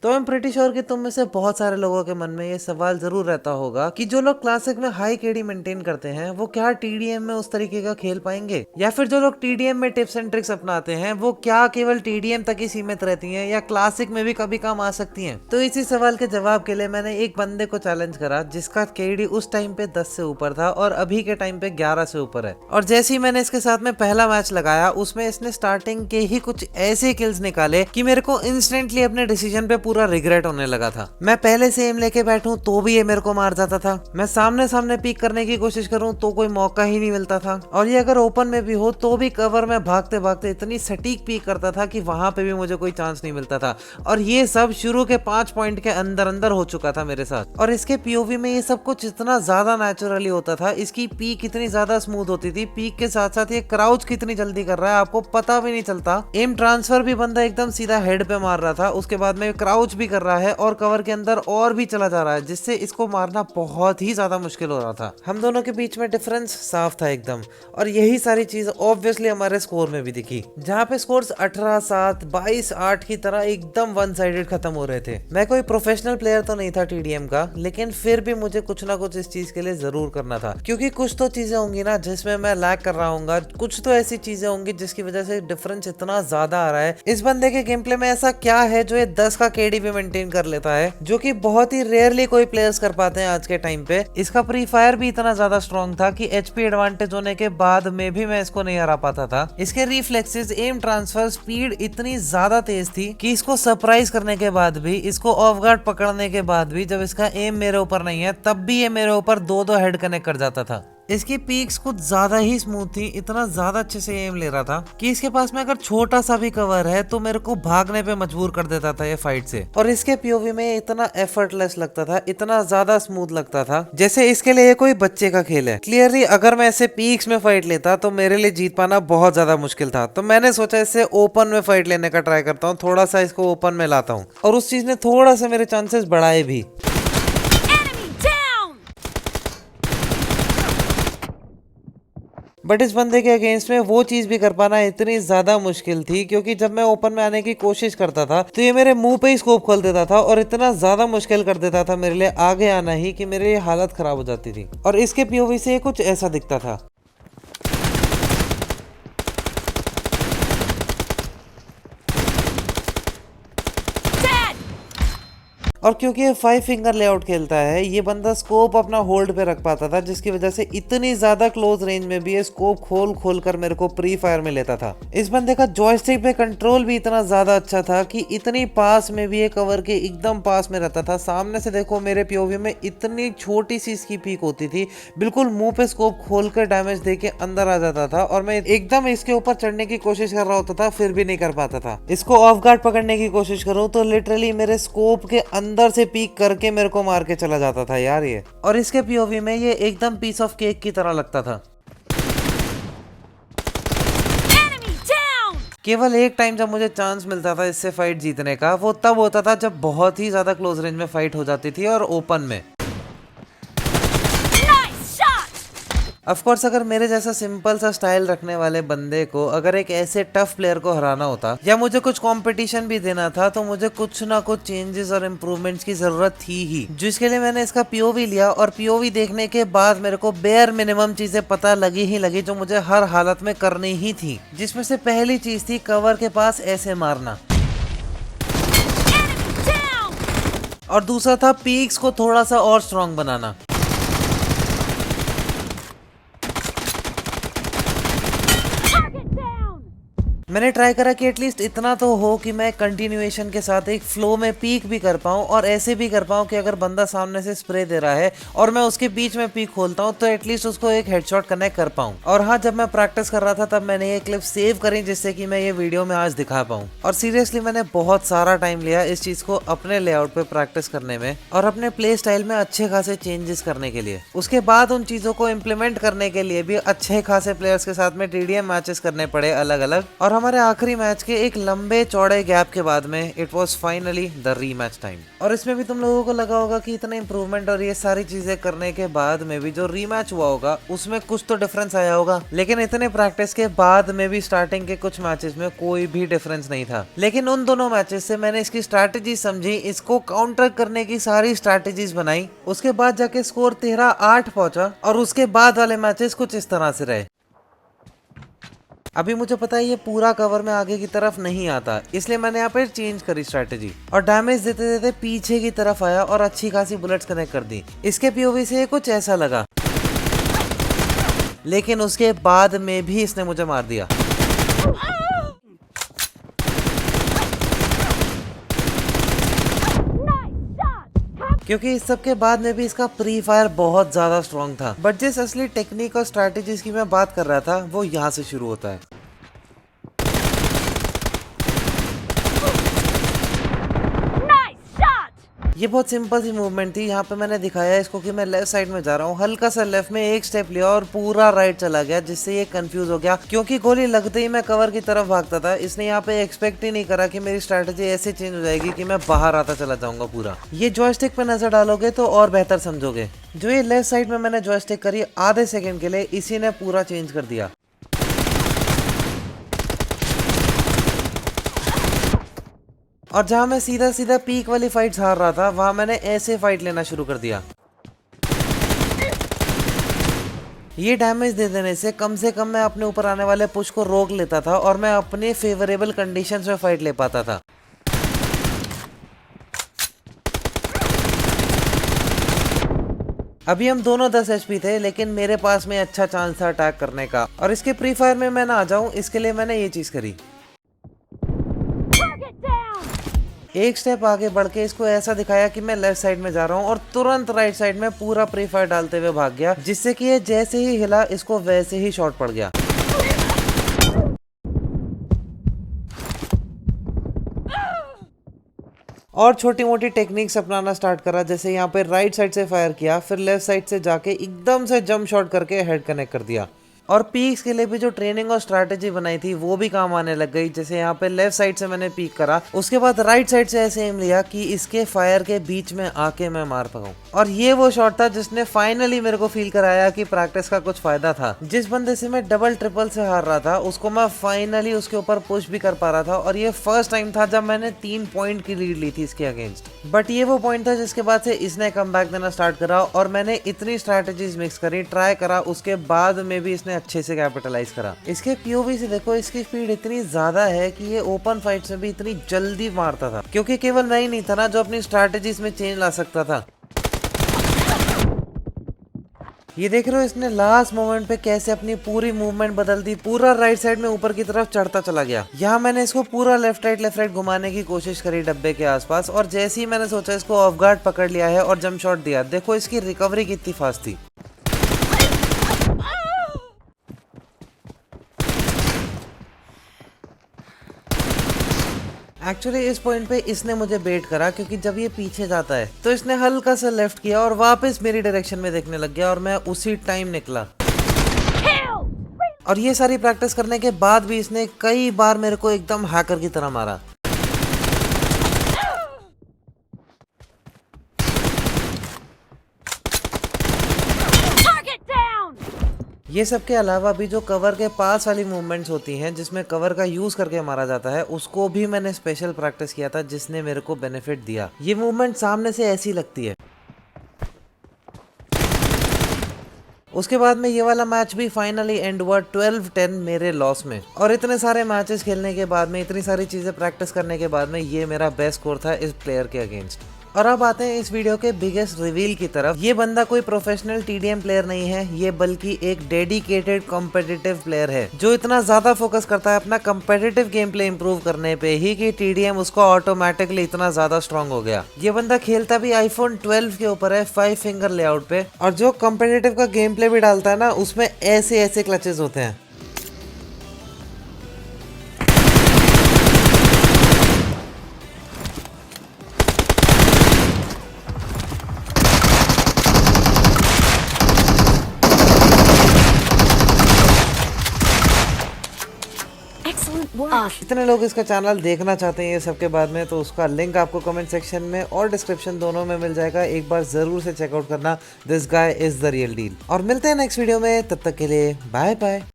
तो I am pretty sure कि तुम में से बहुत सारे लोगों के मन में ये सवाल जरूर रहता होगा कि जो लोग क्लासिक में हाई केडी मेंटेन करते हैं वो क्या टीडीएम में उस तरीके का खेल पाएंगे, या फिर जो लोग टीडीएम में टिप्स एंड ट्रिक्स अपनाते हैं वो क्या केवल टीडीएम तक ही सीमित रहती हैं या क्लासिक में भी कभी काम आ सकती हैं। तो इसी सवाल के जवाब के लिए मैंने एक बंदे को चैलेंज करा जिसका केडी उस टाइम पे 10 से ऊपर था और अभी के टाइम पे 11 से ऊपर है। और जैसे ही मैंने इसके साथ में पहला मैच लगाया उसमें इसने स्टार्टिंग के ही कुछ ऐसे किल्स निकाले कि मेरे को इंस्टेंटली अपने डिसीजन पे पूरा रिग्रेट होने लगा था। मैं पहले से एम लेके बैठूं तो भी ये मेरे को मार जाता था, मैं सामने सामने पीक करने की कोशिश करूं तो कोई मौका ही नहीं मिलता था, और ये अगर ओपन में भी हो तो भी कवर में भागते भागते इतनी सटीक पीक करता था कि वहां पे भी मुझे कोई चांस नहीं मिलता था। और ये सब शुरू के 5 पॉइंट के अंदर अंदर हो चुका था मेरे साथ। और इसके पीओवी में ये सब कुछ इतना ज्यादा नेचुरली होता था, इसकी पीक इतनी ज्यादा स्मूथ होती थी, पीक के साथ साथ ये क्राउच कितनी जल्दी कर रहा है आपको पता भी नहीं चलता। एम ट्रांसफर भी बंदा एकदम सीधा हेड पे मार रहा था, उसके बाद में क्राउच भी कर रहा है और कवर के अंदर और भी चला जा रहा है, जिससे इसको मारना बहुत ही ज्यादा मुश्किल हो रहा था। हम दोनों के बीच में डिफरेंस साफ था एकदम, और यही सारी चीज ऑब्वियसली हमारे स्कोर में भी दिखी, जहाँ पे स्कोर्स 18-7, 22-8 की तरह एकदम वन साइडेड खत्म हो रहे थे। मैं कोई प्रोफेशनल प्लेयर तो नहीं था टीडीएम का, लेकिन फिर भी मुझे कुछ ना कुछ इस चीज के लिए जरूर करना था, क्योंकि कुछ तो चीजें होंगी ना जिसमें मैं लैग कर रहा हूँ, कुछ तो ऐसी चीजें होंगी जिसकी वजह से डिफरेंस इतना ज्यादा आ रहा है। इस बंदे के गेम प्ले में ऐसा क्या है जो ये 10 का केडी भी मेंटेन कर लेता है, जो कि बहुत ही रेयरली कोई प्लेयर्स कर पाते हैं आज के टाइम पे। इसका प्री फायर भी इतना ज्यादा स्ट्रॉन्ग था कि एचपी एडवांटेज होने के बाद में भी मैं इसको नहीं हरा पाता था। इसके रिफ्लेक्सेस, एम ट्रांसफर, स्पीड इतनी ज्यादा तेज थी कि इसको सरप्राइज करने के बाद भी, इसको ऑफ गार्ड पकड़ने के बाद भी, जब इसका एम मेरे ऊपर नहीं है तब भी ये मेरे ऊपर 2-2 हेड कनेक्ट कर जाता था। इसकी पीक्स कुछ ज्यादा ही स्मूथ थी, इतना ज्यादा अच्छे से एम ले रहा था कि इसके पास में अगर छोटा सा भी कवर है तो मेरे को भागने पे मजबूर कर देता था ये फाइट से। और इसके पीओवी में इतना एफर्टलेस लगता था, इतना ज्यादा स्मूथ लगता था जैसे इसके लिए कोई बच्चे का खेल है। क्लियरली अगर मैं ऐसे पीक्स में फाइट लेता तो मेरे लिए जीत पाना बहुत ज्यादा मुश्किल था। तो मैंने सोचा इससे ओपन में फाइट लेने का ट्राई करता हूँ, थोड़ा सा इसको ओपन में लाता हूँ, और उस चीज ने थोड़ा सा मेरे चांसेस बढ़ाए भी। बट इस बंदे के अगेंस्ट में वो चीज भी कर पाना इतनी ज्यादा मुश्किल थी, क्योंकि जब मैं ओपन में आने की कोशिश करता था तो ये मेरे मुंह पे ही स्कोप खोल देता था और इतना ज्यादा मुश्किल कर देता था मेरे लिए आगे आना ही कि मेरी हालत खराब हो जाती थी। और इसके पीओवी से कुछ ऐसा दिखता था। और क्योंकि ये 5 फिंगर लेआउट खेलता है, ये बंदा स्कोप अपना होल्ड पे रख पाता था, जिसकी वजह से इतनी ज्यादा क्लोज रेंज में भी ये स्कोप खोल खोल कर मेरे को प्री फायर में लेता था। इस बंदे का जॉयस्टिक पे कंट्रोल भी इतना ज्यादा अच्छा था कि इतनी पास में भी ये कवर के एकदम पास में रहता था। सामने से देखो मेरे पीओवी में इतनी छोटी सी इसकी पीक होती थी, बिल्कुल मुंह पे स्कोप खोल कर डैमेज दे के अंदर आ जाता था, और मैं एकदम इसके ऊपर चढ़ने की कोशिश कर रहा होता था फिर भी नहीं कर पाता था। इसको ऑफ गार्ड पकड़ने की कोशिश करूं तो लिटरली मेरे स्कोप के अंदर से पीक करके मेरे को मार के चला जाता था यार ये। और इसके पीओवी में ये एकदम पीस ऑफ केक की तरह लगता था। केवल एक टाइम जब मुझे चांस मिलता था इससे फाइट जीतने का, वो तब होता था जब बहुत ही ज्यादा क्लोज रेंज में फाइट हो जाती थी और ओपन में। ऑफ कोर्स अगर मेरे जैसा सिंपल सा स्टाइल रखने वाले बंदे को अगर एक ऐसे टफ प्लेयर को हराना होता या मुझे कुछ कंपटीशन भी देना था, तो मुझे कुछ ना कुछ चेंजेस और इम्प्रूवमेंट्स की जरूरत थी ही, जिसके लिए मैंने इसका पीओवी लिया। और पीओवी देखने के बाद मेरे को बेयर मिनिमम चीजें पता लगी ही लगी जो मुझे हर हालत में करनी ही थी, जिसमें से पहली चीज थी कवर के पास ऐसे मारना, और दूसरा था पीक्स को थोड़ा सा और स्ट्रॉन्ग बनाना। मैंने ट्राई करा कि एटलीस्ट इतना तो हो कि मैं कंटिन्यूएशन के साथ एक फ्लो में पीक भी कर पाऊं, और ऐसे भी कर पाऊं कि अगर बंदा सामने से स्प्रे दे रहा है और मैं उसके बीच में पीक खोलता हूं तो एटलीस्ट उसको एक हेडशॉट कनेक्ट कर पाऊं। और हाँ, जब मैं प्रैक्टिस कर रहा था तब मैंने ये क्लिप सेव करी जिससे कि मैं ये वीडियो में आज दिखा पाऊं। और सीरियसली मैंने बहुत सारा टाइम लिया इस चीज को अपने लेआउट पे प्रैक्टिस करने में और अपने प्ले स्टाइल में अच्छे खासे चेंजेस करने के लिए। उसके बाद उन चीजों को इम्प्लीमेंट करने के लिए भी अच्छे खासे प्लेयर्स के साथ में टीडीएम मैचेस करने पड़े अलग अलग, और हमारे हमारे आखिरी मैच के एक लंबे चौड़े गैप के बाद में it was finally the rematch time. और इसमें भी तुम लोगों को लगा होगा कि इतना इंप्रूवमेंट और ये सारी चीजें करने के बाद में भी जो रीमैच हुआ होगा उसमें कुछ तो डिफरेंस आया होगा, लेकिन इतने प्रैक्टिस के बाद में भी स्टार्टिंग के कुछ मैचेस में कोई भी डिफरेंस नहीं था। लेकिन उन दोनों मैचेस से मैंने इसकी स्ट्रैटेजी समझी, इसको काउंटर करने की सारी स्ट्रैटेजीज बनाई, उसके बाद जाके स्कोर 13-8 पहुंचा और उसके बाद वाले मैचेस कुछ इस तरह से रहे। अभी मुझे पता है ये पूरा कवर में आगे की तरफ नहीं आता, इसलिए मैंने यहाँ पे चेंज करी स्ट्रैटेजी और डैमेज देते देते पीछे की तरफ आया और अच्छी खासी बुलेट्स कनेक्ट कर दी। इसके पीओवी से कुछ ऐसा लगा, लेकिन उसके बाद में भी इसने मुझे मार दिया। क्योंकि इस सब के बाद में भी इसका प्री फायर बहुत ज्यादा स्ट्रॉन्ग था, बट जिस असली टेक्निक और स्ट्रैटेजीज की मैं बात कर रहा था वो यहाँ से शुरू होता है। ये बहुत सिंपल सी मूवमेंट थी। यहाँ पे मैंने दिखाया इसको कि मैं लेफ्ट साइड में जा रहा हूँ, हल्का सा लेफ्ट में एक स्टेप लिया और पूरा राइट चला गया, जिससे ये कंफ्यूज हो गया क्योंकि गोली लगते ही मैं कवर की तरफ भागता था। इसने यहाँ पे एक्सपेक्ट ही नहीं करा कि मेरी स्ट्रैटेजी ऐसे चेंज हो जाएगी कि मैं बाहर आता चला जाऊंगा पूरा। ये जॉयस्टिक पे नजर डालोगे तो और बेहतर समझोगे। जो ये लेफ्ट साइड में मैंने जॉयस्टिक करी आधे सेकेंड के लिए, इसी ने पूरा चेंज कर दिया। और जहां मैं सीधा सीधा पीक वाली फाइट्स हार रहा था, वहां मैंने ऐसे फाइट लेना शुरू कर दिया। ये डैमेज दे देने से कम मैं अपने ऊपर आने वाले पुश को रोक लेता था और मैं अपने फेवरेबल कंडीशंस में फाइट ले पाता था। अभी हम दोनों 10 HP थे, लेकिन मेरे पास में अच्छा चांस था अटैक करने का और इसके प्री फायर में मैं ना आ जाऊं, इसके लिए मैंने ये चीज करी। एक स्टेप आगे बढ़ के इसको ऐसा दिखाया कि मैं लेफ्ट साइड में जा रहा हूँ और तुरंत राइट साइड में पूरा प्री फायर डालते हुए भाग गया, जिससे कि ये जैसे ही हिला इसको वैसे ही शॉट पड़ गया। और छोटी मोटी टेक्निक्स अपनाना स्टार्ट करा, जैसे यहाँ पे राइट साइड से फायर किया, फिर लेफ्ट साइड से जाके एकदम से जंप शॉट करके हेड कनेक्ट कर दिया। और पीक्स के लिए भी जो ट्रेनिंग और स्ट्रैटेजी बनाई थी वो भी काम आने लग गई। जैसे यहाँ पे लेफ्ट साइड से मैंने पीक करा, उसके बाद राइट साइड से ऐसे एम लिया कि इसके फायर के बीच में आके मैं मार पाऊं। और ये वो शॉट था जिसने फाइनली मेरे को फील कराया कि प्रैक्टिस का कुछ फायदा था। जिस बंदे से मैं डबल ट्रिपल से हार रहा था, उसको मैं फाइनली उसके ऊपर पुश भी कर पा रहा था। और ये फर्स्ट टाइम था जब मैंने 3 पॉइंट की लीड ली थी इसके अगेंस्ट। बट ये वो पॉइंट था जिसके बाद से इसने कम बैक देना स्टार्ट करा और मैंने इतनी स्ट्रैटेजीज मिक्स करी, ट्राई करा, उसके बाद में भी इसने अच्छे से कैपिटलाइज करा। इसके पीओवी से देखो, इसकी स्पीड इतनी ज्यादा है कि ये ओपन फाइट्स में भी इतनी जल्दी मारता था, क्योंकि केवल मैं ही नहीं था ना जो अपनी स्ट्रैटेजीज में चेंज ला सकता था। ये देख रहे हो इसने लास्ट मोमेंट पे कैसे अपनी पूरी मूवमेंट बदल दी, पूरा राइट साइड में ऊपर की तरफ चढ़ता चला गया। यहाँ मैंने इसको पूरा लेफ्ट राइट घुमाने की कोशिश करी डब्बे के आसपास, और जैसे ही मैंने सोचा इसको ऑफ गार्ड पकड़ लिया है और जंप शॉट दिया, देखो इसकी रिकवरी कितनी फास्ट थी। एक्चुअली इस पॉइंट पे इसने मुझे बेट करा, क्योंकि जब ये पीछे जाता है तो इसने हल्का सा लेफ्ट किया और वापस मेरी डायरेक्शन में देखने लग गया और मैं उसी टाइम निकला। और ये सारी प्रैक्टिस करने के बाद भी इसने कई बार मेरे को एकदम हैकर की तरह मारा। ये सब के अलावा भी जो कवर के पास वाली मूवमेंट्स होती हैं जिसमें कवर का यूज करके मारा जाता है, उसको भी मैंने स्पेशल प्रैक्टिस किया था, जिसने मेरे को बेनिफिट दिया। ये मूवमेंट सामने से ऐसी लगती है। उसके बाद में ये वाला मैच भी फाइनली एंड हुआ 12-10 मेरे लॉस में। और इतने सारे मैचेस खेलने के बाद में, इतनी सारी चीजें प्रैक्टिस करने के बाद में, ये मेरा बेस्ट स्कोर था इस प्लेयर के अगेंस्ट। और अब आते हैं इस वीडियो के बिगेस्ट रिवील की तरफ। ये बंदा कोई प्रोफेशनल टीडीएम प्लेयर नहीं है, ये बल्कि एक डेडिकेटेड कॉम्पिटिटिव प्लेयर है, जो इतना ज्यादा फोकस करता है अपना कॉम्पिटिटिव गेम प्ले इंप्रूव करने पे ही कि टीडीएम उसको ऑटोमेटिकली इतना ज्यादा स्ट्रॉन्ग हो गया। ये बंदा खेलता भी आईफोन 12 के ऊपर है, 5 फिंगर लेआउट पे, और जो कॉम्पिटिटिव का गेम प्ले भी डालता है ना, उसमें ऐसे ऐसे क्लचेस होते हैं। Excellent work. कितने लोग इसका चैनल देखना चाहते हैं ये सब के बाद में, तो उसका लिंक आपको कमेंट सेक्शन में और डिस्क्रिप्शन दोनों में मिल जाएगा। एक बार जरूर से चेकआउट करना। This guy is the real deal. और मिलते हैं नेक्स्ट वीडियो में, तब तक के लिए बाय बाय।